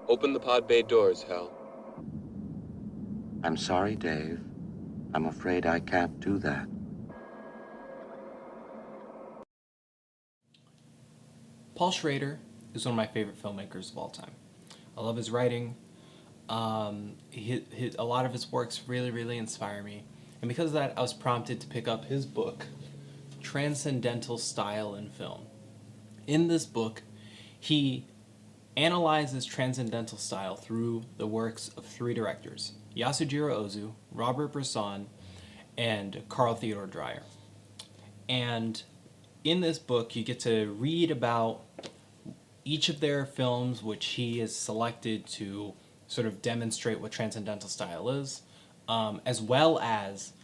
Open the pod bay doors, Hal. I'm sorry, Dave. I'm afraid I can't do that. Paul Schrader is one of my favorite filmmakers of all time. I love his writing. A lot of his works really, really inspire me. And because of that, I was prompted to pick up his book, Transcendental Style in Film. In this book, he analyzes transcendental style through the works of three directors, Yasujiraozu, Robert Berson, and Theodore Dreyer. And in this book, you get to read about each of their films, which he has selected to sort of demonstrate what transcendental style is, as well as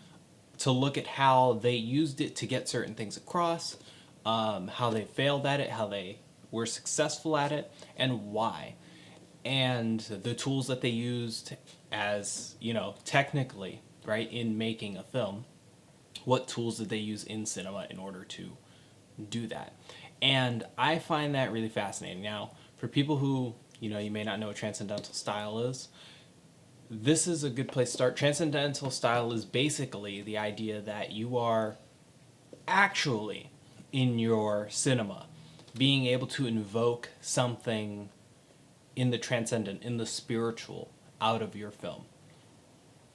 to look at how they used it to get certain things across, how they failed at it, how they were successful at it, and why. And the tools that they used as, technically, right, in making a film. What tools did they use in cinema in order to do that? And I find that really fascinating. Now, for people who, you may not know what transcendental style is, this is a good place to start. Transcendental style is basically the idea that you are actually, in your cinema, being able to invoke something in the transcendent, in the spiritual, out of your film.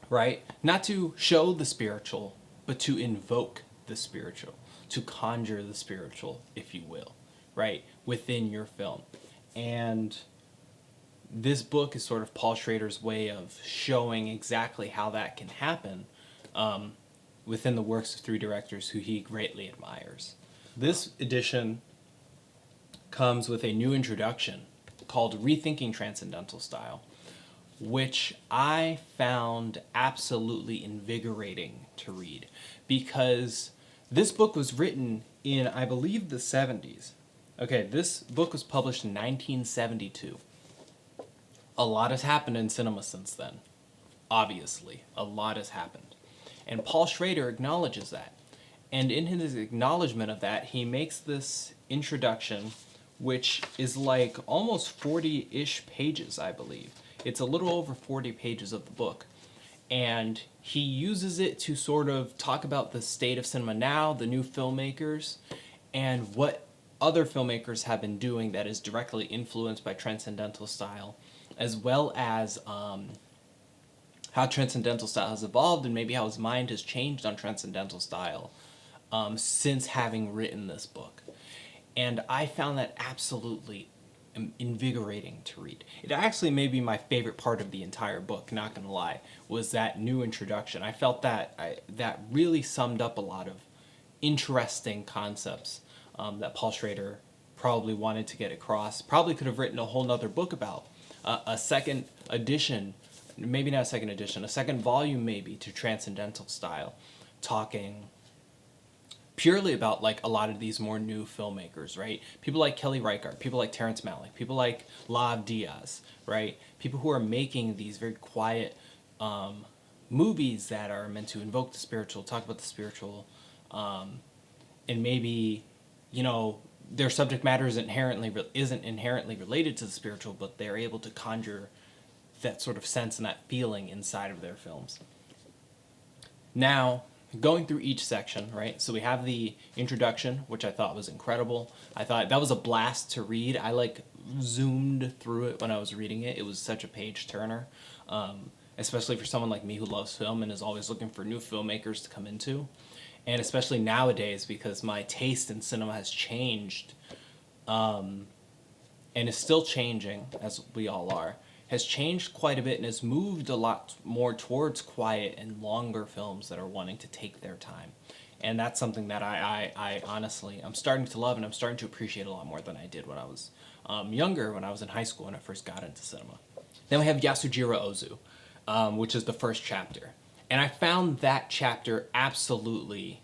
Right? Not to show the spiritual, but to invoke the spiritual, to conjure the spiritual, if you will, right, within your film. And this book is sort of Paul Schrader's way of showing exactly how that can happen within the works of three directors who he greatly admires. This edition comes with a new introduction called Rethinking Transcendental Style, which I found absolutely invigorating to read, because this book was written in, I believe, the 70s. Okay, this book was published in 1972. A lot has happened in cinema since then. Obviously, a lot has happened. And Paul Schrader acknowledges that. And in his acknowledgement of that, he makes this introduction, which is like almost 40-ish pages, I believe. It's a little over 40 pages of the book. And he uses it to sort of talk about the state of cinema now, the new filmmakers, and what other filmmakers have been doing that is directly influenced by transcendental style, as well as how transcendental style has evolved and maybe how his mind has changed on transcendental style since having written this book. And I found that absolutely invigorating to read. It actually may be my favorite part of the entire book, not gonna lie, was that new introduction. I felt that that really summed up a lot of interesting concepts that Paul Schrader probably wanted to get across. Probably could have written a whole nother book about. A second edition, maybe not a second edition, a second volume maybe to Transcendental Style, talking purely about like a lot of these more new filmmakers, right? People like Kelly Reichardt, people like Terrence Malick, people like Lav Diaz, right? People who are making these very quiet movies that are meant to invoke the spiritual, talk about the spiritual, and maybe, their subject matter isn't inherently related to the spiritual, but they're able to conjure that sort of sense and that feeling inside of their films. Now, going through each section, right? So we have the introduction, which I thought was incredible. I thought that was a blast to read. I like zoomed through it when I was reading it. It was such a page turner, especially for someone like me who loves film and is always looking for new filmmakers to come into. And especially nowadays, because my taste in cinema has changed, and is still changing, as we all are, has changed quite a bit and has moved a lot more towards quiet and longer films that are wanting to take their time. And that's something that I honestly, I'm starting to love and I'm starting to appreciate a lot more than I did when I was younger, when I was in high school, when I first got into cinema. Then we have Yasujiraozu, which is the first chapter. And I found that chapter absolutely,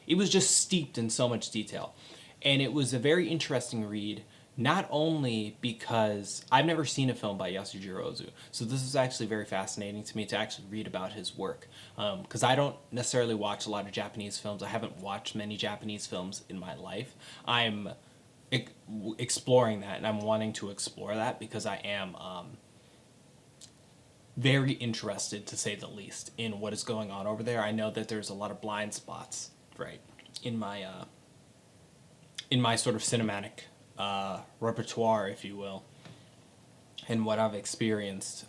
it was just steeped in so much detail. And it was a very interesting read, not only because I've never seen a film by Yasujiraozu, so this is actually very fascinating to me to actually read about his work, because I don't necessarily watch a lot of Japanese films. I haven't watched many Japanese films in my life. I'm exploring that, and I'm wanting to explore that because I am very interested, to say the least, in what is going on over there. I know that there's a lot of blind spots, right, in my sort of cinematic repertoire, if you will, and what I've experienced.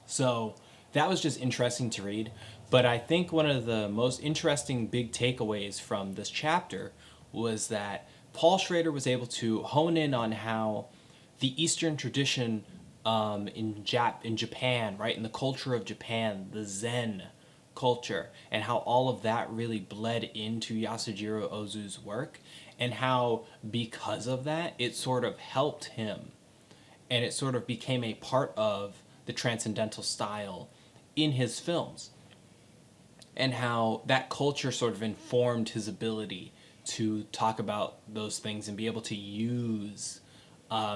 So that was just interesting to read. But I think one of the most interesting big takeaways from this chapter was that Paul Schrader was able to hone in on how the Eastern tradition in Japan, right, in the culture of Japan, the Zen culture, and how all of that really bled into Yasujiraozu's work, and how because of that it sort of helped him, and it sort of became a part of the transcendental style in his films, and how that culture sort of informed his ability to talk about those things and be able to use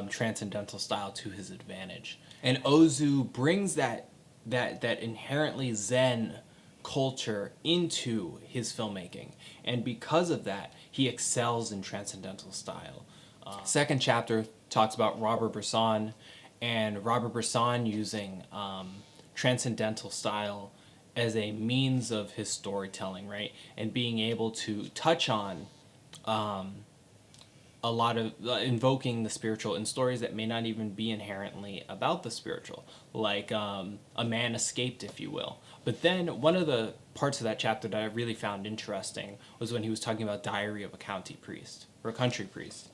transcendental style to his advantage. And Ozu brings that inherently Zen culture into his filmmaking, and because of that, he excels in transcendental style. Second chapter talks about Robert Bresson, and Robert Bresson using transcendental style as a means of his storytelling, right? And being able to touch on a lot of invoking the spiritual in stories that may not even be inherently about the spiritual, like A Man Escaped, if you will. But then one of the parts of that chapter that I really found interesting was when he was talking about Diary of a County Priest, or a Country Priest.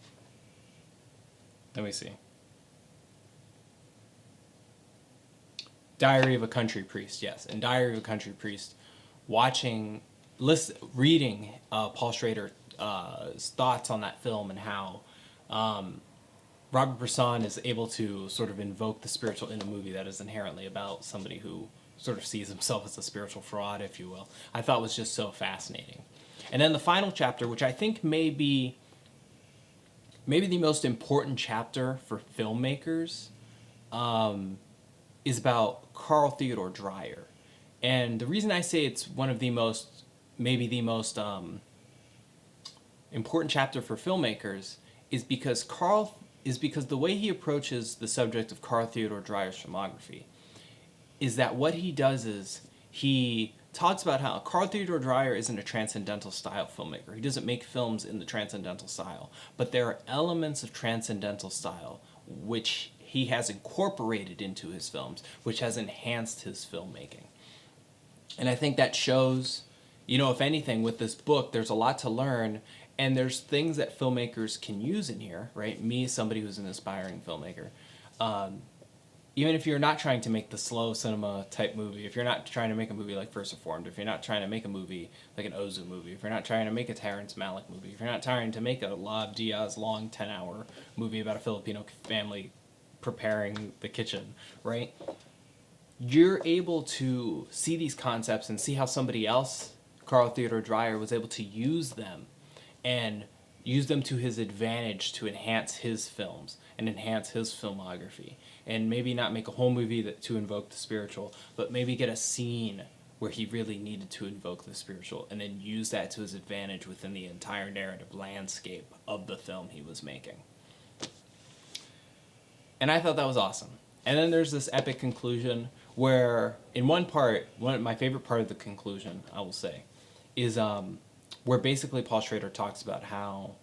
Let me see. Diary of a Country Priest, yes. In Diary of a Country Priest, reading Paul Schrader's thoughts on that film, and how Robert Bresson is able to sort of invoke the spiritual in a movie that is inherently about somebody who sort of sees himself as a spiritual fraud, if you will, I thought was just so fascinating. And then the final chapter, which I think may be maybe the most important chapter for filmmakers, is about Carl Theodore Dreyer. And the reason I say it's one of the most, maybe the most important chapter for filmmakers is because the way he approaches the subject of Carl Theodore Dreyer's filmography is that what he does is he talks about how Carl Theodore Dreyer isn't a transcendental style filmmaker. He doesn't make films in the transcendental style, but there are elements of transcendental style which he has incorporated into his films, which has enhanced his filmmaking. And I think that shows, if anything, with this book, there's a lot to learn, and there's things that filmmakers can use in here, right? Me, somebody who's an aspiring filmmaker, even if you're not trying to make the slow cinema type movie, if you're not trying to make a movie like First Reformed, if you're not trying to make a movie like an Ozu movie, if you're not trying to make a Terrence Malick movie, if you're not trying to make a Lav Diaz long 10-hour movie about a Filipino family preparing the kitchen, right? You're able to see these concepts and see how somebody else, Carl Theodore Dreyer, was able to use them and use them to his advantage to enhance his films and enhance his filmography, and maybe not make a whole movie to invoke the spiritual, but maybe get a scene where he really needed to invoke the spiritual and then use that to his advantage within the entire narrative landscape of the film he was making. And I thought that was awesome. And then there's this epic conclusion where, in one part, my favorite part of the conclusion, I will say, is where basically Paul Schrader talks about how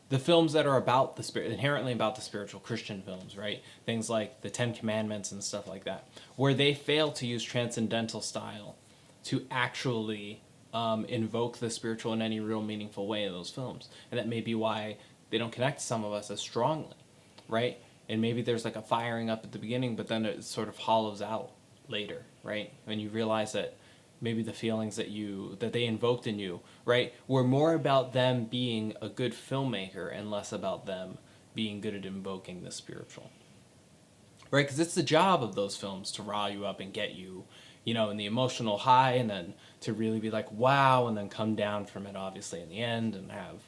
the films that are about the spirit, inherently about the spiritual, Christian films, right? Things like the Ten Commandments and stuff like that, where they fail to use transcendental style to actually invoke the spiritual in any real meaningful way in those films. And that may be why they don't connect to some of us as strongly, right? And maybe there's like a firing up at the beginning, but then it sort of hollows out later, right? When you realize that maybe the feelings that they invoked in you, right, were more about them being a good filmmaker and less about them being good at invoking the spiritual, right? Because it's the job of those films to rile you up and get you, in the emotional high, and then to really be like, wow, and then come down from it, obviously, in the end, and have,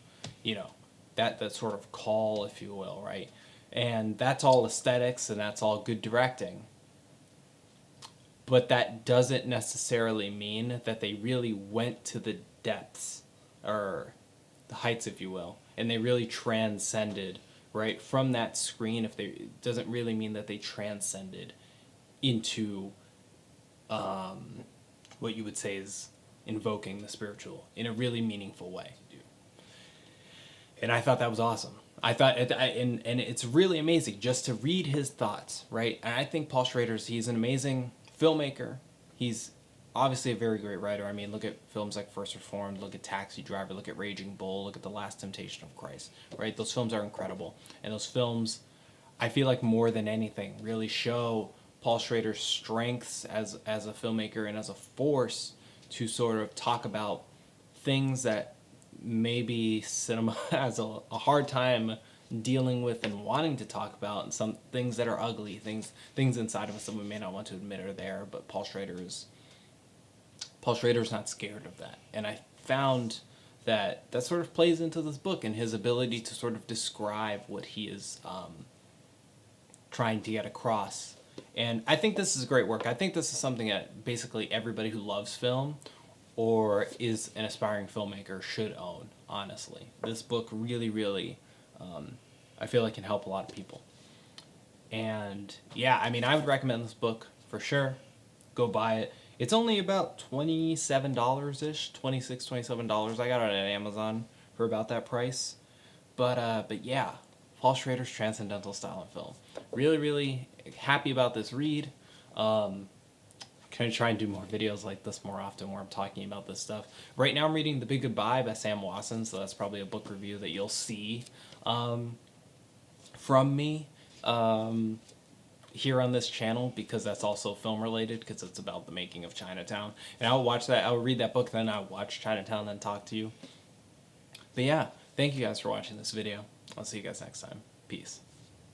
that sort of call, if you will, right? And that's all aesthetics, and that's all good directing. But that doesn't necessarily mean that they really went to the depths, or the heights, if you will, and they really transcended, right, from that screen. If they, it doesn't really mean that they transcended into what you would say is invoking the spiritual in a really meaningful way. And I thought that was awesome. I thought, and it's really amazing just to read his thoughts, right? And I think Paul Schrader's, he's an amazing filmmaker. He's obviously a very great writer. I mean, look at films like First Reformed, look at Taxi Driver, look at Raging Bull, look at The Last Temptation of Christ, right? Those films are incredible. And those films, I feel like more than anything, really show Paul Schrader's strengths as a filmmaker and as a force to sort of talk about things that maybe cinema has a hard time dealing with and wanting to talk about, and some things that are ugly, things inside of us that we may not want to admit are there, but Paul Schrader's not scared of that. And I found that sort of plays into this book and his ability to sort of describe what he is trying to get across. And I think this is great work. I think this is something that basically everybody who loves film or is an aspiring filmmaker should own, honestly. This book really, really, I feel like can help a lot of people. And yeah, I mean, I would recommend this book for sure. Go buy it. It's only about $27-ish, $26, $27. I got it at Amazon for about that price. But yeah, Paul Schrader's Transcendental Style in Film. Really, really happy about this read. Gonna try and do more videos like this more often where I'm talking about this stuff. Right now I'm reading The Big Goodbye by Sam Wasson, so that's probably a book review that you'll see from me here on this channel, because that's also film related, because it's about the making of Chinatown. And I'll watch that, I'll read that book, then I'll watch Chinatown, then talk to you. But yeah, thank you guys for watching this video. I'll see you guys next time. Peace.